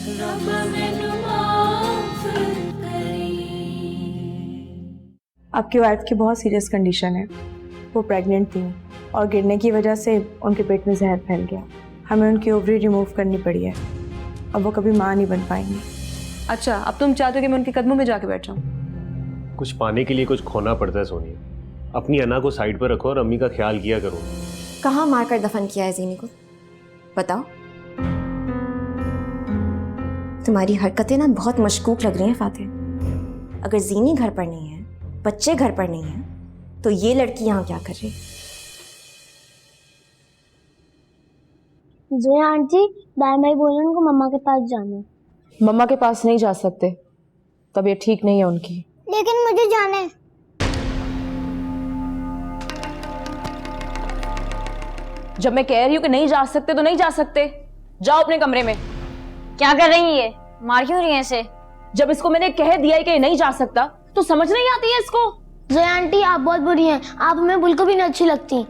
रब मैनू माफ करी। आपकी वाइफ की बहुत सीरियस कंडीशन है, वो प्रेग्नेंट थी और गिरने की वजह से उनके पेट में जहर फैल गया। हमें उनकी ओवरी रिमूव करनी पड़ी है, अब वो कभी माँ नहीं बन पाएंगी। अच्छा, अब तुम चाहते हो कि मैं उनके कदमों में जाके बैठ जाऊं? कुछ पाने के लिए कुछ खोना पड़ता है सोनी। अपनी अना को साइड पर रखो और अम्मी का ख्याल किया करो। कहाँ मारकर दफन किया है जीनी को, बताओ। तुम्हारी हरकतें ना बहुत मशकूक लग रही हैं फातिह। अगर जीनी घर पर नहीं है, बच्चे घर पर नहीं है, तो ये लड़की यहाँ क्या कर रही? जी आंटी, दाई भाई बोले उनको मम्मा के पास जाना है। मम्मा के पास नहीं जा सकते, तबीयत ठीक नहीं है उनकी। लेकिन मुझे जाना है। जब मैं कह रही हूँ कि नहीं जा सकते तो नहीं जा सकते। जाओ अपने कमरे में। क्या कर रही है? मार क्यों रही है इसे? जब इसको मैंने कह दिया है कि नहीं जा सकता तो समझ नहीं आती है इसको। जी आंटी, आप बहुत बुरी हैं, आप हमें बिल्कुल भी नहीं अच्छी लगती।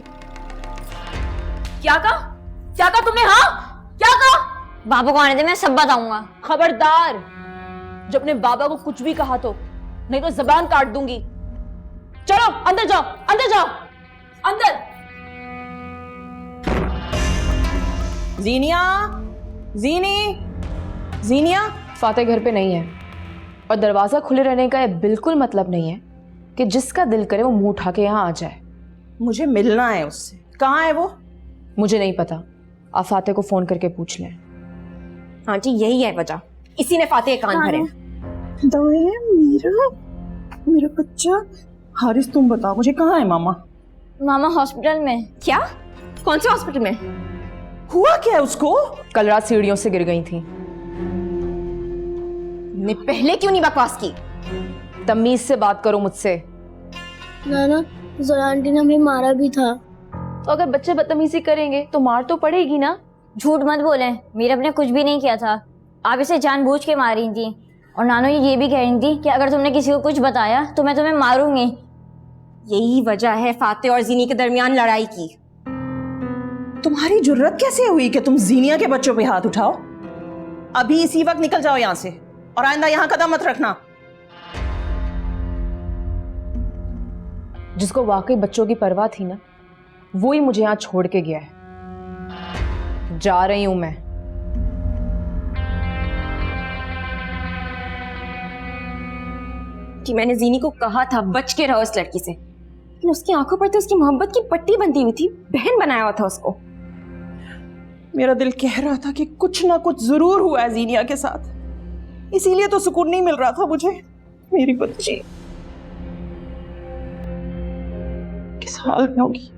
क्या कहा? क्या कहा तुमने? हाँ, क्या कहा? बाबू को आने दे, मैं सब बताऊंगा। खबरदार, जब अपने बाबा को कुछ भी कहा तो नहीं तो जबान काट दूंगी। चलो अंदर जाओ, अंदर जाओ, अंदर। जीनिया, जीनिया। फातिह घर पे नहीं है और दरवाजा खुले रहने का ये बिल्कुल मतलब नहीं है कि जिसका दिल करे वो मुंह उठा के यहाँ आ जाए। मुझे मिलना है उससे। कहाँ है वो? मुझे नहीं पता, आप फातिह को फोन करके पूछ लें। आंटी यही है वजह, इसी ने फातिह कान भरे। मेरा बच्चा हारिस, तुम बताओ मुझे कहाँ है मामा? मामा हॉस्पिटल में। क्या? कौन से हॉस्पिटल में? हुआ क्या है उसको? कल रात सीढ़ियों से गिर गई थी। ने पहले क्यों नहीं बकवास की? तमीज से बात करो मुझसे। नाना, जोया आंटी ने हमें मारा भी था। तो अगर बच्चे बदतमीजी करेंगे तो मार तो पड़ेगी ना। झूठ मत बोले, मेरे ने कुछ भी नहीं किया था। आप इसे जानबूझ के मार रही थी। और नानो ये भी कह रही थी कि अगर तुमने किसी को कुछ बताया तो मैं तुम्हें मारूंगी। यही वजह है फातिह और जीनी के दरमियान लड़ाई की। तुम्हारी जुर्रत कैसे हुई कि तुम जीनिया के बच्चों पे हाथ उठाओ? अभी इसी वक्त निकल जाओ यहाँ से और आइंदा यहाँ कदम मत रखना। जिसको वाकई बच्चों की परवाह थी ना, वो ही मुझे यहाँ छोड़ के गया है। जा रही हूं मैं। कि मैंने जीनी को कहा था बच के रहो इस लड़की से, लेकिन उसकी आंखों पर तो उसकी मोहब्बत की पट्टी बंधी हुई थी। बहन बनाया हुआ था उसको। मेरा दिल कह रहा था कि कुछ ना कुछ जरूर हुआ है जीनिया के साथ, इसीलिए तो सुकून नहीं मिल रहा था मुझे। मेरी बच्ची किस हाल में होगी?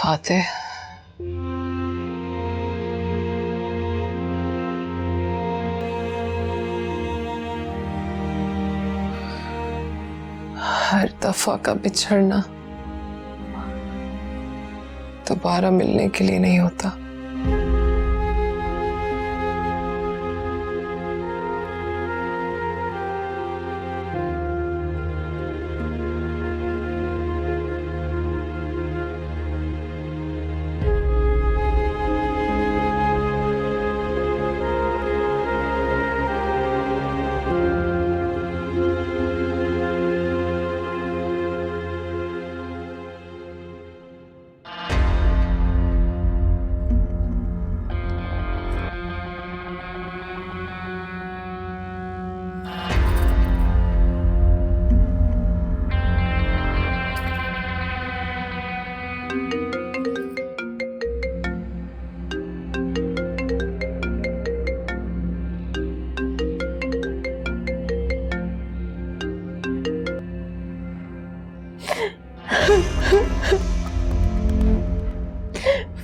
फातिह, हर दफा का बिछड़ना दोबारा मिलने के लिए नहीं होता।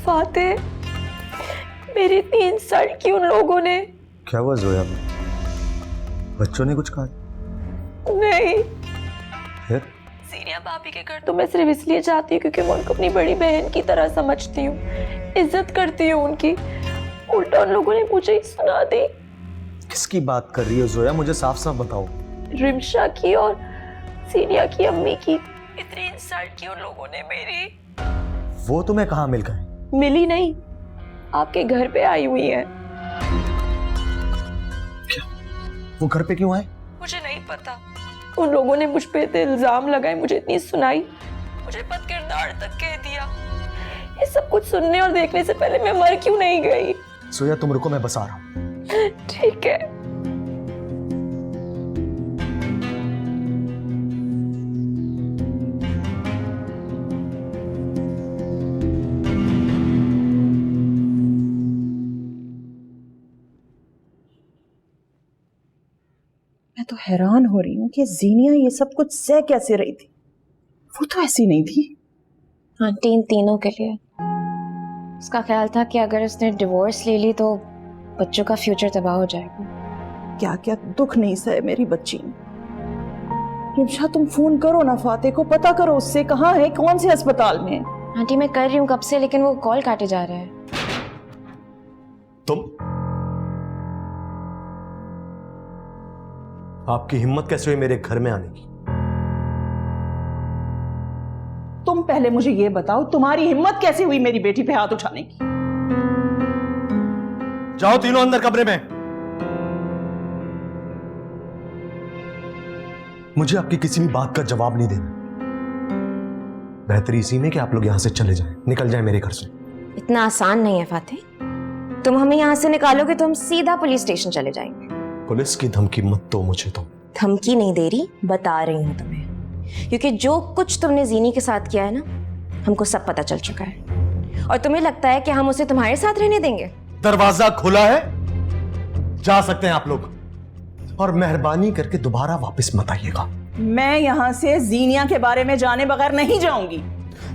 फातेह, मेरी 3 साल की उन लोगों ने। क्या हुआ जोया में? बच्चों ने कुछ कहा? नहीं, फिर? सीनिया भाभी के घर तो मैं सिर्फ इसलिए जाती हूँ क्योंकि मैं उनको अपनी बड़ी बहन की तरह समझती हूँ, इज्जत करती हूँ उनकी। उल्टा उन लोगों ने मुझे ही सुना दी। किसकी बात कर रही हो जोया? मुझे साफ साफ बताओ। रिमशा की और सीनिया की अम्मी की। 3 साल की उन लोगों ने मेरी। वो तुम्हें कहाँ मिल गए? मिली नहीं, आपके घर पे आई हुई है। क्या? वो घर पे क्यों आए? मुझे नहीं पता। उन लोगों ने मुझ पे इल्जाम लगाए, मुझे इतनी सुनाई, मुझे बदकिरदार तक कह दिया। ये सब कुछ सुनने और देखने से पहले मैं मर क्यों नहीं गई? जोया तुम रुको, मैं बस आ रहा हूँ। ठीक है। मैं तो हैरान हो रही हूँ कि जीनिया ये सब कुछ सह कैसे रही थी। वो तो ऐसी नहीं थी। आंटी, इन तीनों के लिए उसका ख्याल था कि अगर उसने डिवोर्स ले ली तो बच्चों का फ्यूचर तबाह हो जाएगा। क्या क्या दुख नहीं सहे मेरी बच्ची ने। रिमशा, तुम फोन करो ना फातेह को, पता करो उससे कहाँ है, कौन से अस्पताल में। आंटी, मैं कर रही हूँ कब से, लेकिन वो कॉल काटे जा रहा है। तुम? आपकी हिम्मत कैसे हुई मेरे घर में आने की? तुम पहले मुझे ये बताओ, तुम्हारी हिम्मत कैसे हुई मेरी बेटी पे हाथ उठाने की? जाओ तीनों अंदर कमरे में। मुझे आपकी किसी भी बात का जवाब नहीं देना। बेहतरी इसी में कि आप लोग यहां से चले जाएं, निकल जाएं मेरे घर से। इतना आसान नहीं है फातेह। तुम हमें यहाँ से निकालोगे तो हम सीधा पुलिस स्टेशन चले जाएंगे। पुलिस की धमकी मत दो मुझे। तुम धमकी नहीं दे रही, बता रही हूँ तुम्हें, क्योंकि जो कुछ तुमने जीनी के साथ किया है ना, हमको सब पता चल चुका है। और तुम्हें लगता है कि हम उसे तुम्हारे साथ रहने देंगे? दरवाजा खुला है, जा सकते हैं आप लोग। और मेहरबानी करके दोबारा वापस मत आइएगा। मैं यहाँ से जीनिया के बारे में जाने बगैर नहीं जाऊंगी।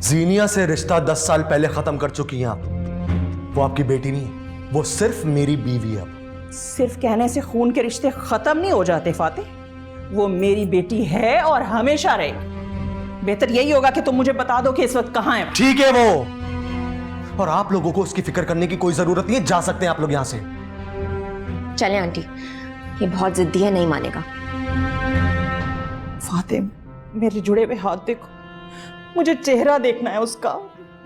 जीनिया से रिश्ता 10 साल पहले खत्म कर चुकी हैं आप। वो आपकी बेटी नहीं है, वो सिर्फ मेरी बीवी है। अब सिर्फ कहने से खून के रिश्ते खत्म नहीं हो जाते फातेह। वो मेरी बेटी है और हमेशा रहेगी। बेहतर यही होगा कि तुम मुझे बता दो कि इस वक्त कहाँ है। ठीक है वो, और आप लोगों को उसकी फिक्र करने की कोई जरूरत नहीं है। जा सकते हैं आप लोग यहां से। चलें आंटी, ये बहुत जिद्दी है, नहीं मानेगा। फातेह, मेरे जुड़े हुए हाथ देखो, मुझे चेहरा देखना है उसका,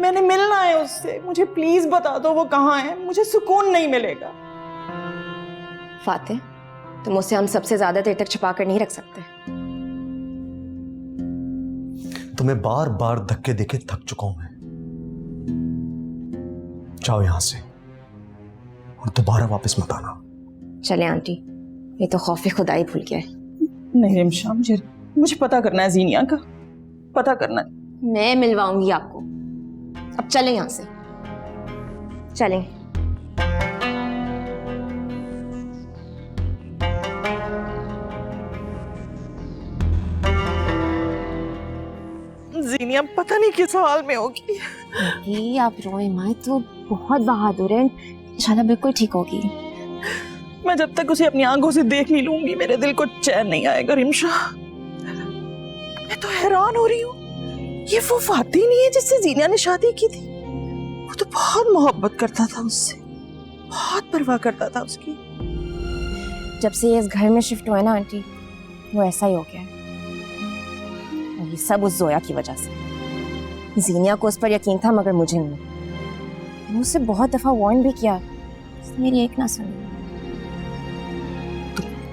मैंने मिलना है उससे। मुझे प्लीज बता दो वो कहाँ है, मुझे सुकून नहीं मिलेगा। फातेह, तुम उसे हम सबसे ज्यादा देर तक छुपा कर नहीं रख सकते। तुम्हें बार बार धक्के देके थक चुका हूं मैं। जाओ यहां से और दोबारा वापस मत आना। चले आंटी, ये तो खौफे खुदाई भूल गया है। नहीं रिमशा, मुझे पता करना है जीनिया का, पता करना है। मैं मिलवाऊंगी आपको। अब चलें यहां से, चलें। जीनिया पता नहीं किस हाल में होगी। आंटी, आप रोए मत, तो बहुत बहादुर है, इंशाल्लाह बिल्कुल ठीक होगी। मैं जब तक उसे अपनी आंखों से देख नहीं लूंगी मेरे दिल को चैन नहीं आएगा। रिमशा, मैं तो हैरान हो रही हूँ, ये वो फातेह नहीं है जिससे जीनिया ने शादी की थी। वो तो बहुत मोहब्बत करता था उससे, बहुत परवाह करता था उसकी। जब से ये इस घर में शिफ्ट हुआ है ना आंटी, वो ऐसा ही हो गया है। और ये सब उस जोया की वजह से। जीनिया को उस पर यकीन था मगर मुझे नहीं। मैंने उससे बहुत दफा वार्न भी किया, उसने मेरी एक ना सुनी।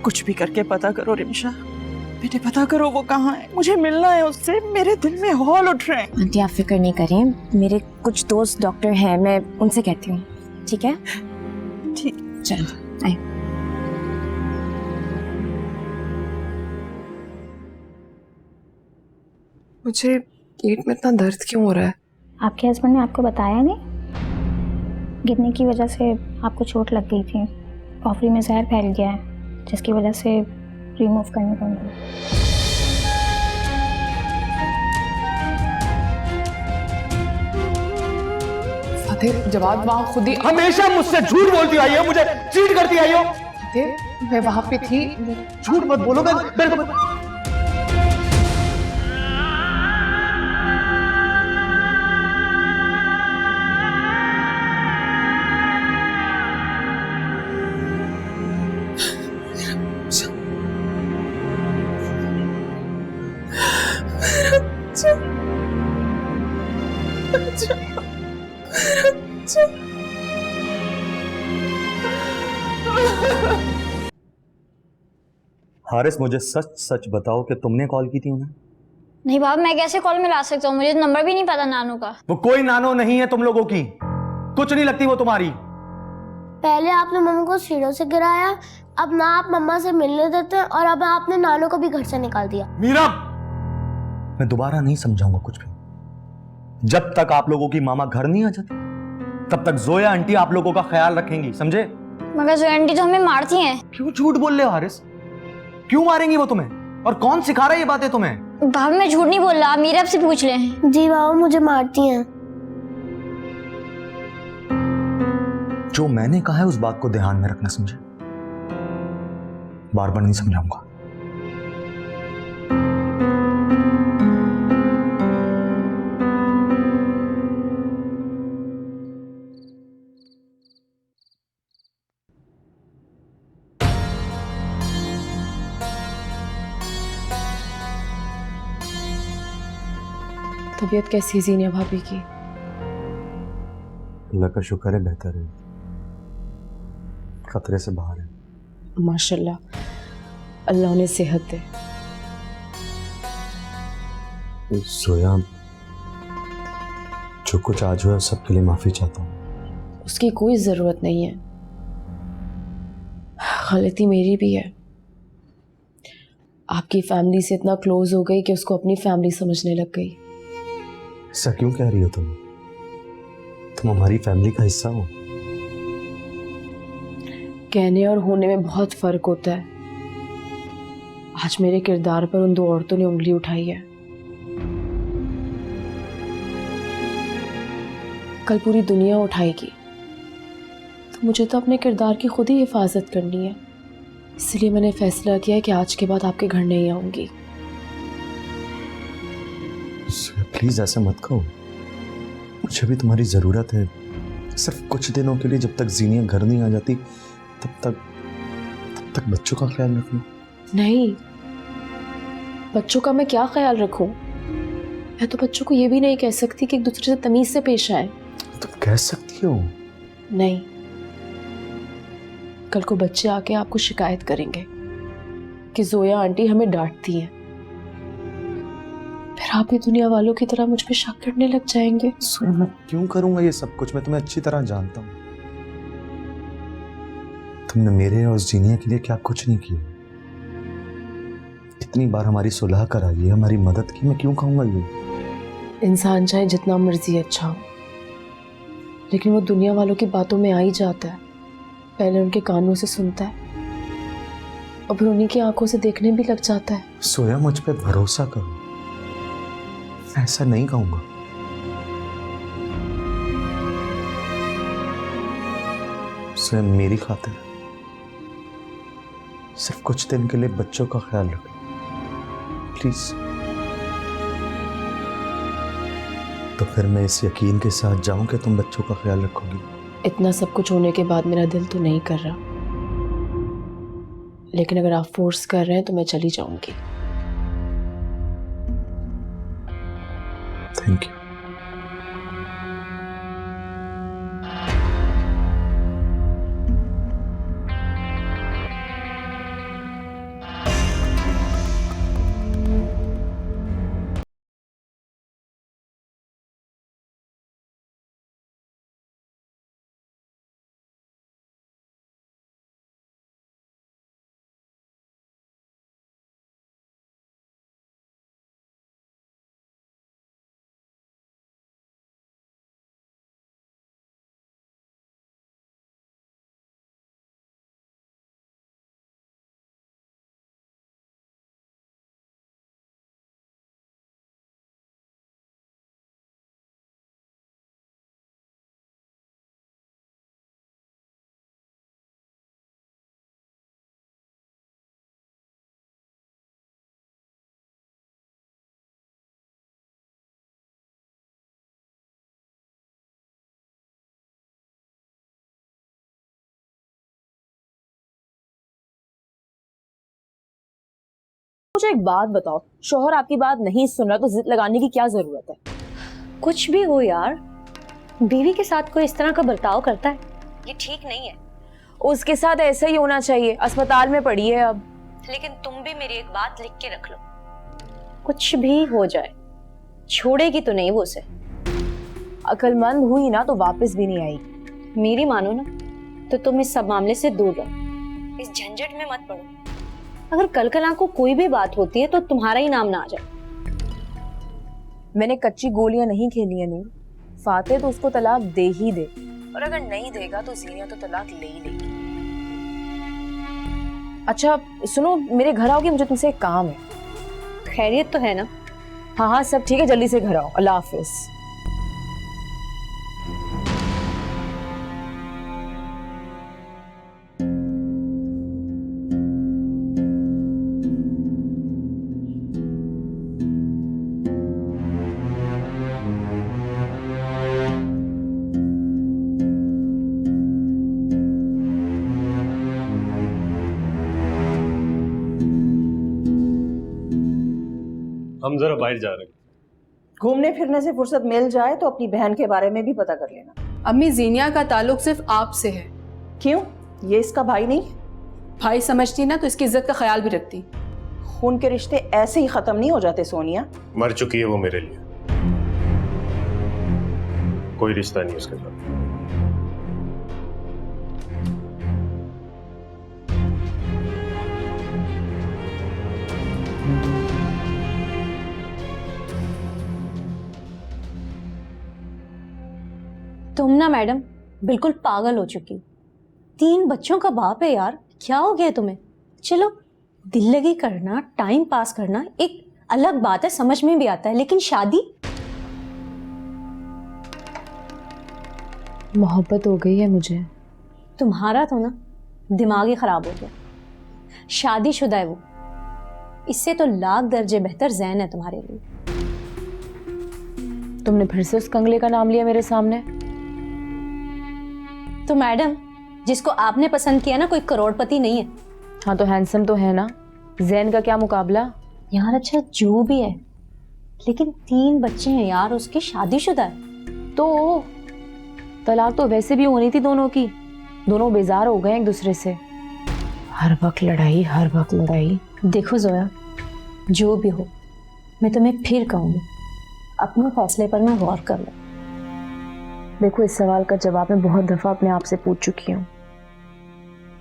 कुछ भी करके पता करो रिमशा, बेटे पता करो वो कहाँ है, मुझे मिलना है उससे। मेरे दिल में हौल उठ रहे हैं। आंटी, आप फिक्र नहीं करें, मेरे कुछ दोस्त डॉक्टर हैं, मैं उनसे कहती हूँ। ठीक है? ठीक, चलो आए। मुझे पेट में इतना दर्द क्यों हो रहा है? आपके हस्बैंड ने आपको बताया नहीं? गिरने की वजह से आपको चोट लग गई थी, ऑफरी में जहर फैल गया है, जिसकी वजह से रिमूव करनी पड़ी। फतेह जवाब वहाँ खुद ही हमेशा मुझसे झूठ बोलती आई हो, मुझे चीट करती आई हो। फतेह मैं वहाँ पे थी। झूठ मत बोलो, मेरे को हारिस, मुझे सच सच बताओ कि तुमने कॉल की थी उन्हें? नहीं बाबा, मैं कैसे कॉल मिला सकता हूँ? मुझे तो नंबर भी नहीं पता नानू का। वो कोई नानो नहीं है तुम लोगों की, कुछ नहीं लगती वो तुम्हारी। पहले आपने मम्मा को सीढ़ियों से गिराया, अब ना आप मम्मा से मिलने देते और अब आपने नानू को भी घर से निकाल दिया। मीरा, मैं दोबारा नहीं समझाऊंगा कुछ भी। जब तक आप लोगों की मामा घर नहीं आ जाती तब तक जोया आंटी आप लोगों का ख्याल रखेंगी, समझे? मगर जोया आंटी तो हमें मारती हैं। क्यों झूठ बोल रहे हो हारिस? क्यों मारेंगी वो तुम्हें? और कौन सिखा रहा है ये बातें तुम्हें? बाबा मैं झूठ नहीं बोल रहा, आप मीरा से पूछ लें। जी बाबा, मुझे मारती हैं। जो मैंने कहा है उस बात को ध्यान में रखना, समझे? बार बार नहीं समझाऊंगा। तबीयत कैसी है जीनिया भाभी की? अल्लाह का शुक्र है, बेहतर है, खतरे से बाहर है। माशाल्लाह, अल्लाह उन्हें सेहत दे। सोया, जो कुछ आज हुआ सबके लिए माफी चाहता हूँ। उसकी कोई ज़रूरत नहीं है, गलती मेरी भी है। आपकी फैमिली से इतना क्लोज हो गई कि उसको अपनी फैमिली समझने लग गई। ऐसा क्यों कह रही हो तुम? तुम हमारी फैमिली का हिस्सा हो। कहने और होने में बहुत फ़र्क होता है। आज मेरे किरदार पर उन दो औरतों ने उंगली उठाई है, कल पूरी दुनिया उठाएगी। तो मुझे तो अपने किरदार की खुद ही हिफाजत करनी है। इसलिए मैंने फैसला किया है कि आज के बाद आपके घर नहीं आऊंगी। प्लीज ऐसा मत कहो, मुझे भी तुम्हारी जरूरत है। सिर्फ कुछ दिनों के लिए, जब तक जीनिया घर नहीं आ जाती तब तक बच्चों का ख्याल रखना। नहीं, बच्चों का मैं क्या ख्याल रखूं? मैं तो बच्चों को ये भी नहीं कह सकती कि एक दूसरे से तमीज से पेश आए। तुम कह सकती हो। नहीं, कल को बच्चे आके आपको शिकायत करेंगे कि जोया आंटी हमें डांटती हैं। फिर आप भी दुनिया वालों की तरह मुझ पे शक करने लग जाएंगे। मैं क्यों करूंगा ये सब कुछ? मैं तुम्हें अच्छी तरह जानता हूँ। तुमने मेरे और जीनिया के लिए क्या कुछ नहीं किया। इतनी बार हमारी सुलह कराई है, हमारी मदद की, मैं क्यों कहूंगा ये? इंसान चाहे जितना मर्जी अच्छा हो, लेकिन वो दुनिया वालों की बातों में आ ही जाता है। पहले उनके कानों से सुनता है और फिर उन्हीं की आंखों से देखने भी लग जाता है। सोया, मुझ पे भरोसा करो, ऐसा नहीं कहूंगा। सोया, मेरी खातिर सिर्फ कुछ दिन के लिए बच्चों का ख्याल रखो, प्लीज। तो फिर मैं इस यकीन के साथ जाऊं कि तुम बच्चों का ख्याल रखोगी। इतना सब कुछ होने के बाद मेरा दिल तो नहीं कर रहा, लेकिन अगर आप फोर्स कर रहे हैं तो मैं चली जाऊंगी। Thank you. मुझे एक बात बताओ, शोहर आपकी बात नहीं सुन रहा तो जिद लगाने की क्या जरूरत है? कुछ भी हो यार, बीवी के साथ कोई इस तरह का बर्ताव करता है, ये ठीक नहीं है। उसके साथ ऐसा ही होना चाहिए, अस्पताल में पड़ी है अब। लेकिन तुम भी मेरी एक बात लिख के रख लो, कुछ भी हो जाए छोड़ेगी तो नहीं वो उसे। अक्लमंद हुई ना तो वापस भी नहीं आएगी। मेरी मानो ना तो तुम इस सब मामले से दूर रहो, इस झंझट में मत पड़ो। अगर कल कल को कोई भी बात होती है तो तुम्हारा ही नाम ना आ जाए। मैंने कच्ची गोलियां नहीं खेली है नूर। फाते तो उसको तलाक दे ही दे, और अगर नहीं देगा तो जीनिया तो तलाक ले ही लेगी। अच्छा सुनो, मेरे घर आओगे? मुझे तुमसे एक काम है। खैरियत तो है ना? हाँ हाँ सब ठीक है, जल्दी से घर आओ। अल्लाह हाफिज। हम जरा बाहर जा रहे हैं। घूमने फिरने से फुर्सत मिल जाए तो अपनी बहन के बारे में भी पता कर लेना। अम्मी, जीनिया का ताल्लुक सिर्फ आपसे है। क्यों? ये इसका भाई नहीं? भाई समझती ना तो इसकी इज्जत का ख्याल भी रखती। खून के रिश्ते ऐसे ही खत्म नहीं हो जाते सोनिया। मर चुकी है वो मेरे लिए, कोई रिश्ता नहीं उसके साथ। तुम ना मैडम बिल्कुल पागल हो चुकी। 3 बच्चों का बाप है यार, क्या हो गया तुम्हें? चलो दिल लगी करना, टाइम पास करना एक अलग बात है, समझ में भी आता है, लेकिन शादी? मोहब्बत हो गई है मुझे। तुम्हारा तो ना दिमाग ही खराब हो गया। शादीशुदा है वो, इससे तो लाख दर्जे बेहतर ज़ैन है तुम्हारे लिए। तुमने फिर से उस कंगले का नाम लिया मेरे सामने। तो मैडम जिसको आपने पसंद किया ना कोई करोड़पति नहीं है। हाँ तो हैंडसम तो है ना, जैन का क्या मुकाबला यार। अच्छा जो भी है, लेकिन 3 बच्चे हैं यार उसके, शादीशुदा है। तो तलाक तो वैसे भी होनी थी दोनों की। दोनों बेजार हो गए एक दूसरे से। हर वक्त लड़ाई, हर वक्त लड़ाई। देखो जोया, जो भी हो मैं तुम्हें फिर कहूंगी अपने फैसले पर ना गौर कर लो। देखो इस सवाल का जवाब मैं बहुत दफा अपने आप से पूछ चुकी हूँ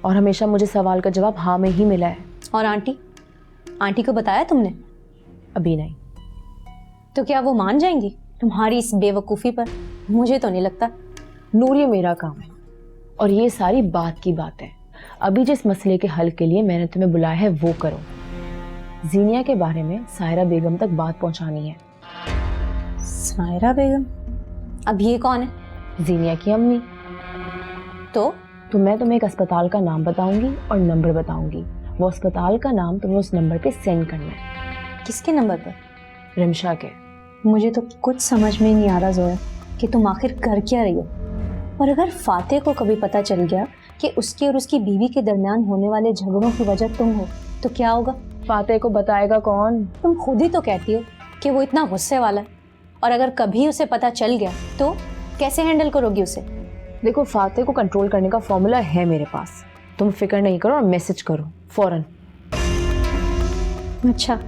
और हमेशा मुझे सवाल का जवाब हाँ में ही मिला है। और आंटी को बताया तुमने? अभी नहीं। तो क्या वो मान जाएंगी तुम्हारी इस बेवकूफ़ी पर? मुझे तो नहीं लगता। नूर ये मेरा काम है और ये सारी बात की बात है। अभी जिस मसले के हल के लिए मैंने तुम्हें बुलाया है वो करो। जीनिया के बारे में सायरा बेगम तक बात पहुंचानी है। सायरा बेगम? अब ये कौन है? जीनिया की अम्मी। तो मैं तुम्हें एक अस्पताल का नाम बताऊंगी और नंबर बताऊंगी। वो अस्पताल का नाम तुम्हें उस नंबर पे सेंड करना है। किसके नंबर पर? रिमशा के। मुझे तो कुछ समझ में नहीं आ रहा जोया कि तुम आखिर कर क्या रही हो। और अगर फातेह को कभी पता चल गया कि उसके और उसकी बीवी के दरमियान होने वाले झगड़ों की वजह तुम हो तो क्या होगा? फातेह को बताएगा कौन? तुम खुद ही तो कहती हो कि वो इतना गुस्से वाला है, और अगर कभी उसे पता चल गया तो कैसे हैंडल करोगी उसे? देखो फातेह को कंट्रोल करने का फॉर्मूला है मेरे पास। तुम फिक्र नहीं करो और मैसेज करो फौरन। अच्छा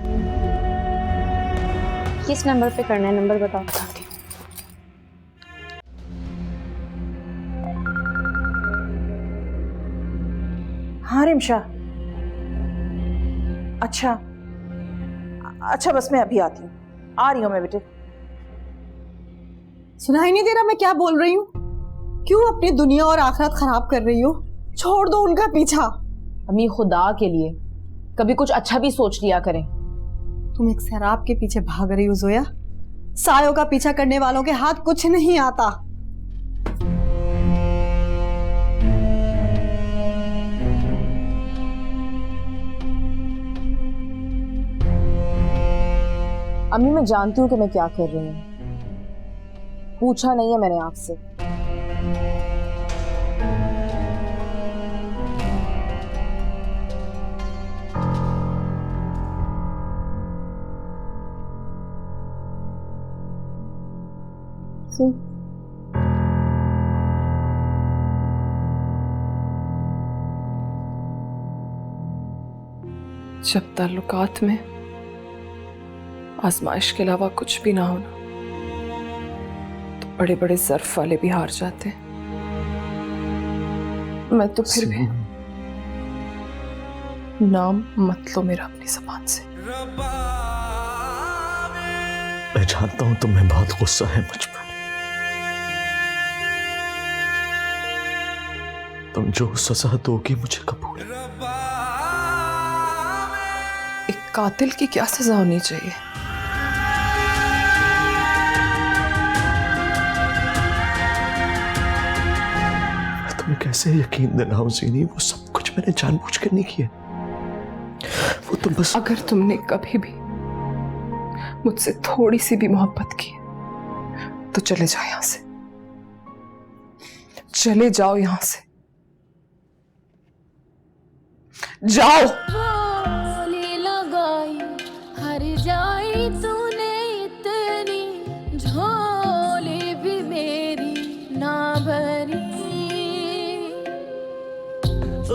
किस नंबर पे करना है? नंबर बताओ। हाँ रिमशा, अच्छा बस मैं अभी आती हूँ। आ रही हूँ मैं बेटे। सुनाई नहीं दे रहा मैं क्या बोल रही हूँ? क्यों अपनी दुनिया और आखिरत खराब कर रही हो? छोड़ दो उनका पीछा। अम्मी खुदा के लिए कभी कुछ अच्छा भी सोच लिया करें। तुम एक शराब के पीछे भाग रही हो जोया। सायों का पीछा करने वालों के हाथ कुछ नहीं आता। अम्मी मैं जानती हूँ कि मैं क्या कर रही हूँ। पूछा नहीं है मैंने आपसे। जी। जब ताल्लुकात में आजमाइश के अलावा कुछ भी ना होना तो बड़े बड़े ज़र्फ वाले भी हार जाते हैं। मैं तो फिर भी नाम मत लो मेरा अपनी ज़बान से। मैं जानता हूं तुम्हें बहुत गुस्सा है मुझ पर। तुम जो सजा दोगी मुझे कबूल है। एक कातिल की क्या सजा होनी चाहिए? मैं तुम्हें कैसे यकीन दिलाऊं ज़ीनी, वो सब कुछ मैंने जानबूझकर नहीं किया। वो तुम बस, अगर तुमने कभी भी मुझसे थोड़ी सी भी मोहब्बत की तो चले जाओ यहां से, चले जाओ यहां से, जाओ। बोली लगाई हर जाई तूने इतनी, झोली भी मेरी ना भरी।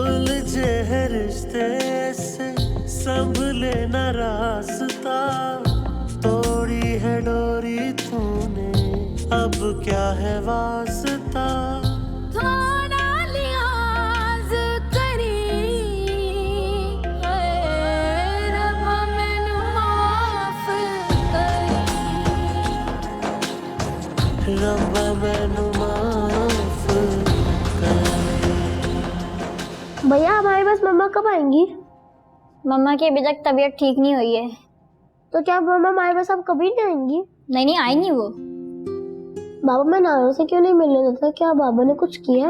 उलझे है रिश्ते से सब लेना रास्ता, तोड़ी है डोरी तूने अब क्या है वास्ता। थोड़ा लिहाज करी रब्बा मैनू माफ करी, रब्बा मैनू माफ करी। भैया हमारे पास मम्मा कब आएंगी? मम्मा की अभी तक तबीयत ठीक नहीं हुई है। तो क्या मम्मा हमारे पास अब कभी नहीं आएंगी? नहीं आएंगी वो। बाबा मैं नानो से क्यों नहीं मिलने देता? क्या बाबा ने कुछ किया?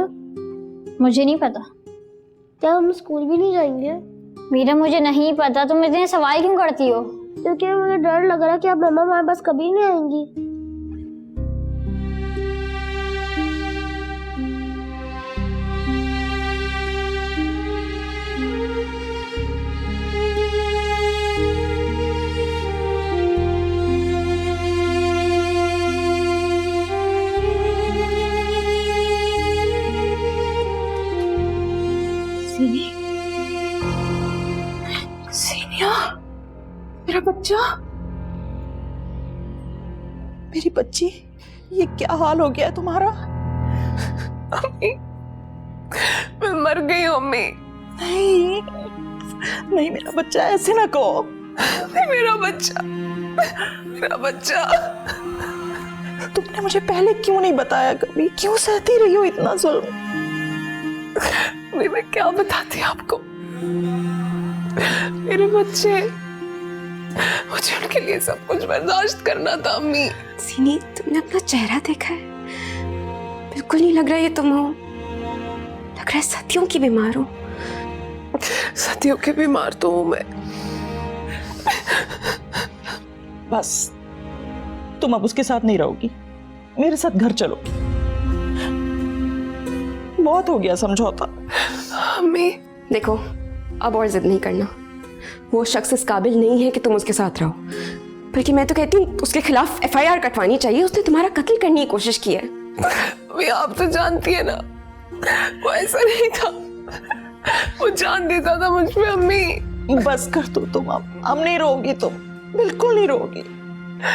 मुझे नहीं पता। क्या हम स्कूल भी नहीं जाएंगे? मीरा मुझे नहीं पता, तुम इतने सवाल क्यों करती हो? क्योंकि मुझे डर लग रहा है कि अब मम्मा हमारे पास कभी नहीं आएंगी। सीनिया, मेरा बच्चा, मेरी बच्ची, ये क्या हाल हो गया है तुम्हारा? अम्मी, मैं मर गई हूँ अम्मी। नहीं नहीं मेरा बच्चा, ऐसे ना कहो। मेरा बच्चा, मेरा बच्चा। तुमने मुझे पहले क्यों नहीं बताया? कभी क्यों सहती रही हो इतना जुल्म? मैं क्या बताती आपको? मेरे बच्चे, मुझे उनके लिए सब कुछ बर्दाश्त करना था अम्मी। सीनी, तुमने अपना चेहरा देखा है? बिल्कुल नहीं लग रहा ये तुम हो। लग रहा है सदियों की बीमार हो। सदियों की बीमार तो हूं मैं। बस तुम अब उसके साथ नहीं रहोगी, मेरे साथ घर चलो। बहुत हो गया समझौता। अम्मी देखो, अब और जिद नहीं करना। वो शख्स इस काबिल नहीं है कि तुम उसके साथ रहो। बल्कि मैं तो कहती हूँ उसके खिलाफ FIR कटवानी चाहिए। उसने तुम्हारा कत्ल करने की कोशिश की है। अम्मी आप तो जानती है ना, वो ऐसा नहीं था। वो जान देता था मुझ पे अम्मी। बस कर दो तुम, अब नहीं रोगी तुम, बिल्कुल नहीं रोगी।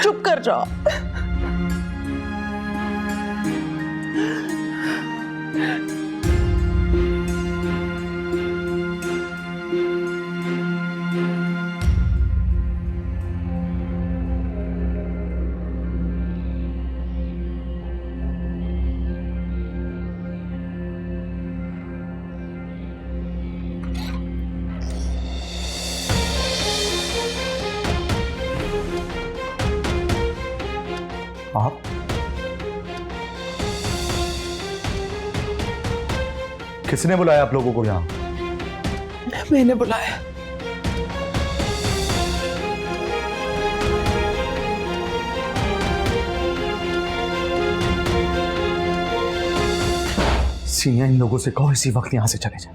चुप कर जाओ। आप किसने बुलाया आप लोगों को यहाँ? मैंने बुलाया। सीनिया, इन लोगों से कहो इसी वक्त यहां से चले जाए।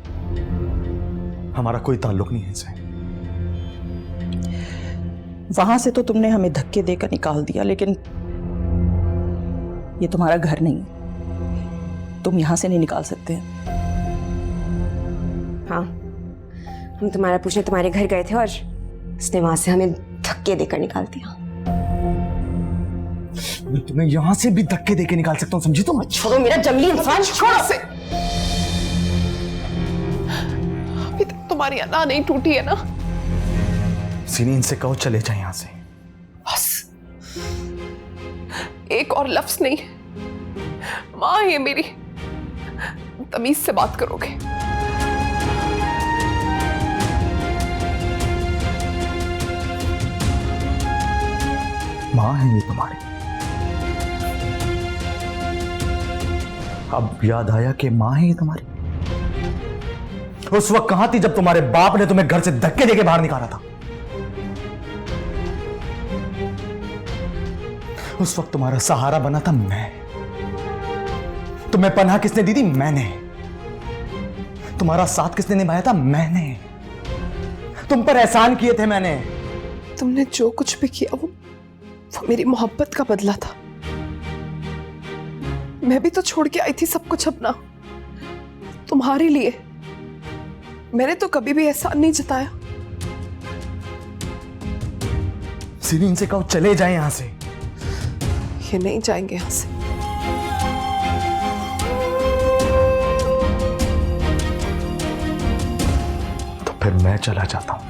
हमारा कोई ताल्लुक नहीं है इनसे। वहां से तो तुमने हमें धक्के देकर निकाल दिया, लेकिन ये तुम्हारा घर नहीं है, तुम यहाँ से नहीं निकाल सकते हैं। हाँ, हम तुम्हारा पूछने तुम्हारे घर गए थे और उसने वहां से हमें धक्के देकर निकाल दिया। मैं तुम्हें यहाँ से भी धक्के देके निकाल सकता हूँ, समझी तुम? छोड़ो मेरा जंगली इंसान, छोड़ो से। अभी तक तुम्हारी अना नहीं टूटी है ना? सीनी, इनसे कहो चले जाए यहाँ से। बस एक और लफ्ज नहीं, माँ है मेरी, तमीज से बात करोगे। माँ है ये तुम्हारी। अब याद आया कि माँ है ये तुम्हारी। उस वक्त कहां थी जब तुम्हारे बाप ने तुम्हें घर से धक्के देके बाहर निकाला था? उस वक्त तुम्हारा सहारा बना था मैं। तुम्हें पनाह किसने दी थी? मैंने। तुम्हारा साथ किसने निभाया था? मैंने। तुम पर एहसान किए थे मैंने। तुमने जो कुछ भी किया वो मेरी मोहब्बत का बदला था। मैं भी तो छोड़ के आई थी सब कुछ अपना, तुम्हारे लिए। मैंने तो कभी भी एहसान नहीं जताया। सीनी, इनसे कहो चले जाएं यहां से। ये नहीं जाएंगे यहां से। तो फिर मैं चला जाता हूं।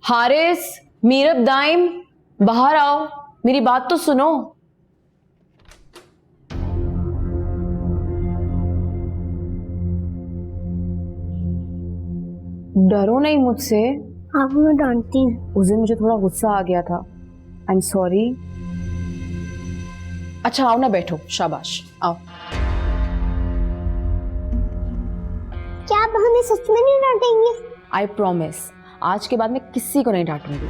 हारिस, मीरब, दाइम, बाहर आओ, मेरी बात तो सुनो। डरो नहीं मुझसे। आप मैं डांटती हूँ। उस दिन मुझे थोड़ा गुस्सा आ गया था। I am sorry. अच्छा आओ ना, बैठो, शाबाश, आओ। क्या आप हमें सच में नहीं डांटेंगे? आई प्रॉमिस, आज के बाद मैं किसी को नहीं डांटूंगी।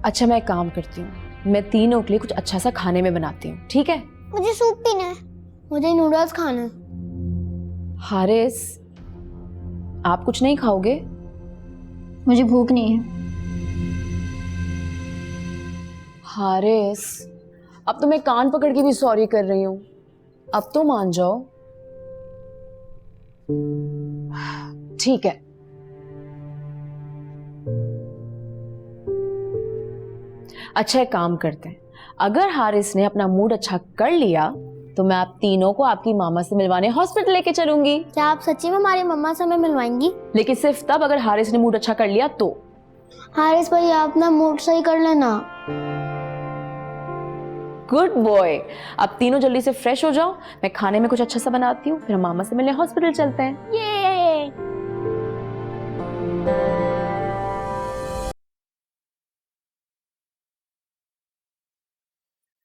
अच्छा मैं एक काम करती हूँ, मैं तीनों के लिए कुछ अच्छा सा खाने में बनाती हूँ, ठीक है? मुझे सूप पीना है, मुझे नूडल्स खाना है। हारिस, आप कुछ नहीं खाओगे? मुझे भूख नहीं है। हारिस, अब तो मैं कान पकड़ के भी सॉरी कर रही हूँ, अब तो मान जाओ। ठीक है, अच्छा एक काम करते हैं, अगर हारिस ने अपना मूड अच्छा कर लिया तो मैं आप तीनों को आपकी मामा से मिलवाने हॉस्पिटल लेके चलूंगी। क्या आप सच्ची में हमारी मम्मा से हमें मिलवाएंगी? लेकिन सिर्फ तब अगर हारिस ने मूड अच्छा कर लिया तो। हारिस भाई, आप अपना मूड सही कर लेना। Good boy. अब तीनों जल्दी से फ्रेश हो जाओ, मैं खाने में कुछ अच्छा सा बनाती हूँ, फिर हम मामा से मिलने हॉस्पिटल चलते हैं। ये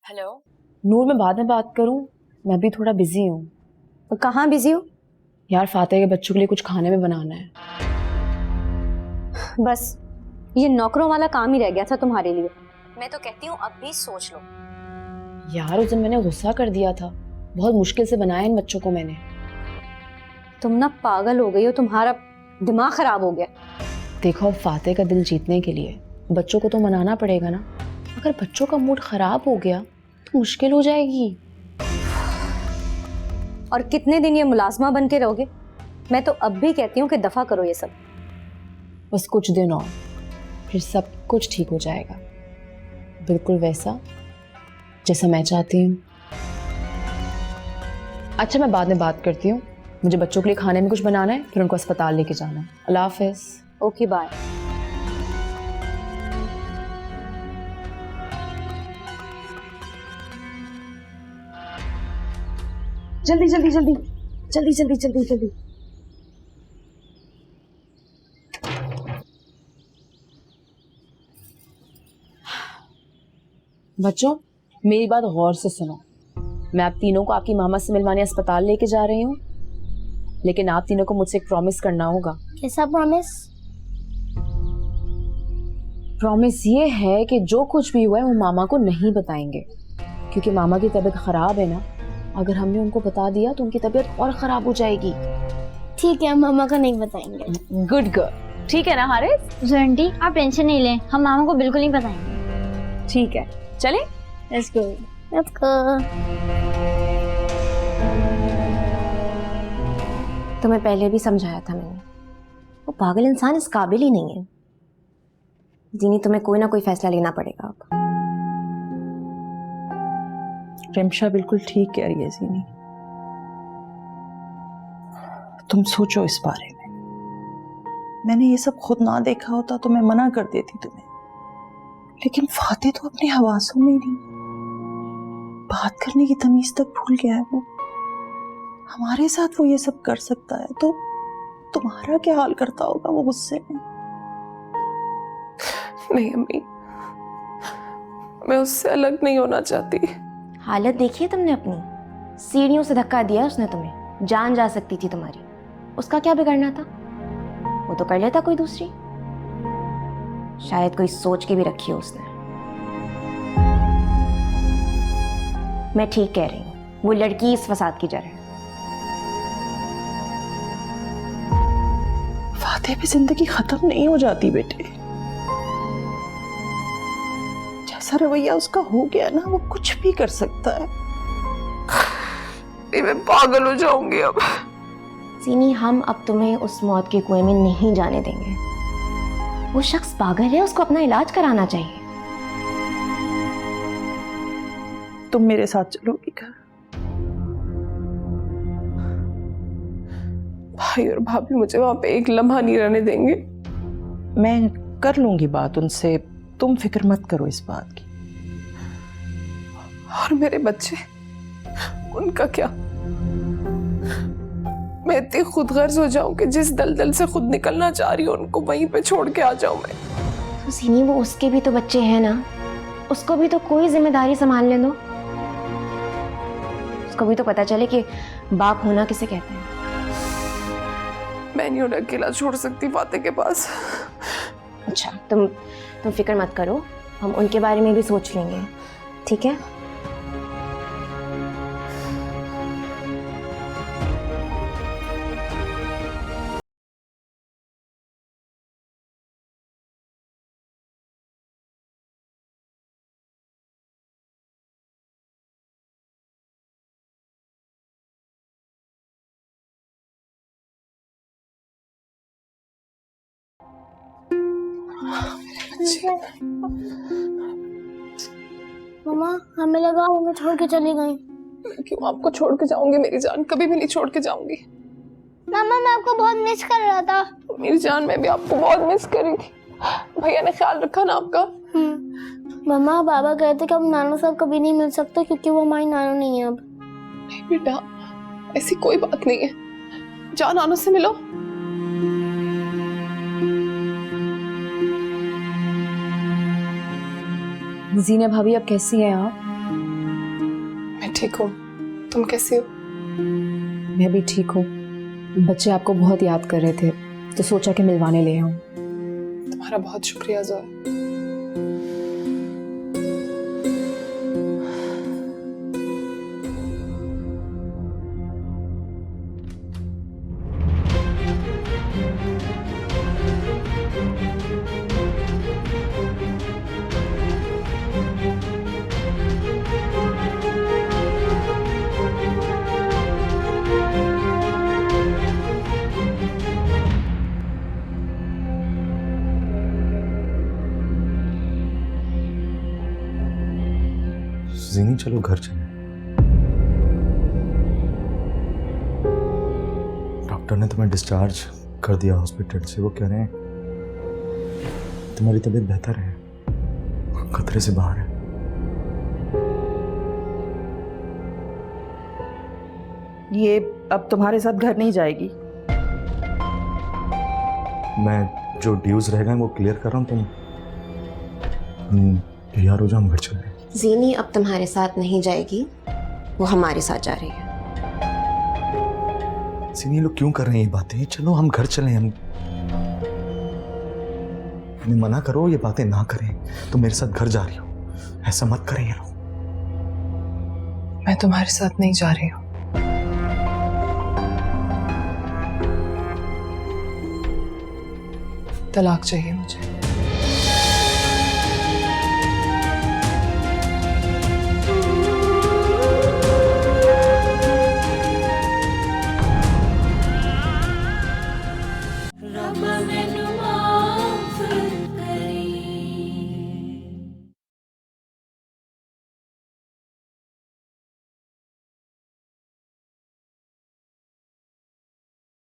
हेलो नूर, मैं बाद में बात करूं? मैं भी थोड़ा बिजी हूँ। तो कहाँ बिजी हो? यार फातिहा के बच्चों के लिए कुछ खाने में बनाना है। बस ये नौकरों वाला काम ही रह गया था तुम्हारे लिए। मैं तो कहती हूँ अब भी सोच लो। यार उस दिन मैंने गुस्सा कर दिया था, बहुत मुश्किल से बनाया इन बच्चों को मैंने। तुम ना पागल हो गई हो, तुम्हारा दिमाग खराब हो गया। देखो अब फातिहा का दिल जीतने के लिए बच्चों को तो मनाना पड़ेगा ना। अगर बच्चों का मूड खराब हो गया तो मुश्किल हो जाएगी। और कितने दिन ये मुलाजमा बन के रहोगे? मैं तो अब भी कहती हूँ कि दफा करो ये सब। बस कुछ दिन और, फिर सब कुछ ठीक हो जाएगा, बिल्कुल वैसा जैसा मैं चाहती हूँ। अच्छा, मैं बाद में बात करती हूँ, मुझे बच्चों के लिए खाने में कुछ बनाना है, फिर उनको अस्पताल लेके जाना है। अल्लाह हाफिज। Okay bye. जल्दी जल्दी जल्दी जल्दी जल्दी जल्दी जल्दी। बच्चों, मेरी बात गौर से सुनो। मैं आप तीनों को आपकी मामा से मिलवाने अस्पताल लेके जा रही हूँ, लेकिन आप तीनों को मुझसे एक प्रॉमिस करना होगा। कैसा प्रॉमिस? प्रॉमिस ये है कि जो कुछ भी हुआ है वो मामा को नहीं बताएंगे, क्योंकि मामा की तबीयत खराब है ना। अगर हमने उनको बता दिया तो उनकी तबीयत और खराब हो जाएगी। ठीक है, मामा को नहीं बताएंगे। गुड गर्ल, ठीक है ना हारिस? जो आंटी आप टेंशन नहीं लें, हम मामा को बिल्कुल नहीं बताएंगे। ठीक है, चले। Let's go. Let's go. तुम्हें पहले भी समझाया था मैंने, वो पागल इंसान इस काबिल ही नहीं है। जीनी, तुम्हें कोई ना कोई फैसला लेना पड़ेगा अब। रिमशा बिल्कुल ठीक कह रही है जीनी, तुम सोचो इस बारे में। मैंने ये सब खुद ना देखा होता तो मैं मना कर देती तुम्हें, लेकिन फाते तो अपने हवासों में नहीं, बात करने की तमीज तक भूल गया है वो। हमारे साथ वो ये सब कर सकता है तो तुम्हारा क्या हाल करता होगा वो गुस्से में। नहीं अम्मी, मैं उससे अलग नहीं होना चाहती। हालत देखी है तुमने अपनी, सीढ़ियों से धक्का दिया उसने तुम्हें, जान जा सकती थी तुम्हारी। उसका क्या बिगड़ना था, वो तो कर लेता कोई दूसरी। शायद कोई सोच के भी रखी हो उसने। मैं ठीक कह रही हूँ, वो लड़की इस फसाद की जड़ है। फाते पे जिंदगी खत्म नहीं हो जाती बेटे, जैसा रवैया उसका हो गया ना, वो कुछ भी कर सकता है। मैं पागल हो जाऊंगी अब। सीनी, हम अब तुम्हें उस मौत के कुएं में नहीं जाने देंगे। वो शख्स पागल है, उसको अपना इलाज कराना चाहिए। तुम मेरे साथ चलोगी घर? भाई और भाभी मुझे वहां पे एक लम्हा नहीं रहने देंगे। मैं कर लूंगी बात उनसे, तुम फिक्र मत करो इस बात की। और मेरे बच्चे, उनका क्या? मैं इतनी खुदगर्ज हो जाऊं कि जिस दलदल से खुद निकलना चाह रही हूं उनको वहीं पे छोड़ के आ जाऊं मैं। तो सीनी, वो उसके भी तो बच्चे हैं ना, उसको भी तो कोई जिम्मेदारी संभालने दो। उसको भी तो पता चले कि बाप होना किसे कहते हैं। मैं नहीं उन्हें अकेला छोड़ सकती फाते के पास। अच्छा, तुम फिक्र मत करो, हम उनके बारे में भी सोच लेंगे, ठीक है? मम्मा, हमें लगा हमें छोड़ के चली गई। क्यों आपको छोड़ के जाऊंगी मेरी जान, कभी भी नहीं छोड़ के जाऊंगी। मम्मा, मैं आपको बहुत मिस कर रहा था। मेरी जान, मैं भी आपको बहुत मिस करी थी। भैया ने ख्याल रखा ना आपका? मम्मा, बाबा कहते कि अब नानू साहब कभी नहीं मिल सकते क्योंकि वो हमारी नानू नहीं है अब। नहीं बेटा, ऐसी कोई बात नहीं है, जाओ नानू से मिलो। जीना भाभी, अब कैसी हैं आप? मैं ठीक हूँ, तुम कैसी हो? मैं भी ठीक हूँ। बच्चे आपको बहुत याद कर रहे थे तो सोचा कि मिलवाने ले आऊं। तुम्हारा बहुत शुक्रिया जोया। जीनी चलो घर चले। डॉक्टर ने तुम्हें डिस्चार्ज कर दिया हॉस्पिटल से। वो कह रहे हैं तुम्हारी तबीयत बेहतर है, खतरे से बाहर है। ये अब तुम्हारे साथ घर नहीं जाएगी। मैं जो ड्यूज रह गए वो क्लियर कर रहा हूँ। तुम तैयार हो जाओ, हम घर चल रहे हैं। जीनी अब तुम्हारे साथ नहीं जाएगी, वो हमारे साथ जा रही है। जीनी ये लोग क्यों कर रहे हैं ये बातें? चलो हम घर चलें। हम इन्हें मना करो ये बातें ना करें। तुम मेरे साथ घर जा रही हो, ऐसा मत करें ये लोग। मैं तुम्हारे साथ नहीं जा रही हूँ। तलाक चाहिए मुझे। रब में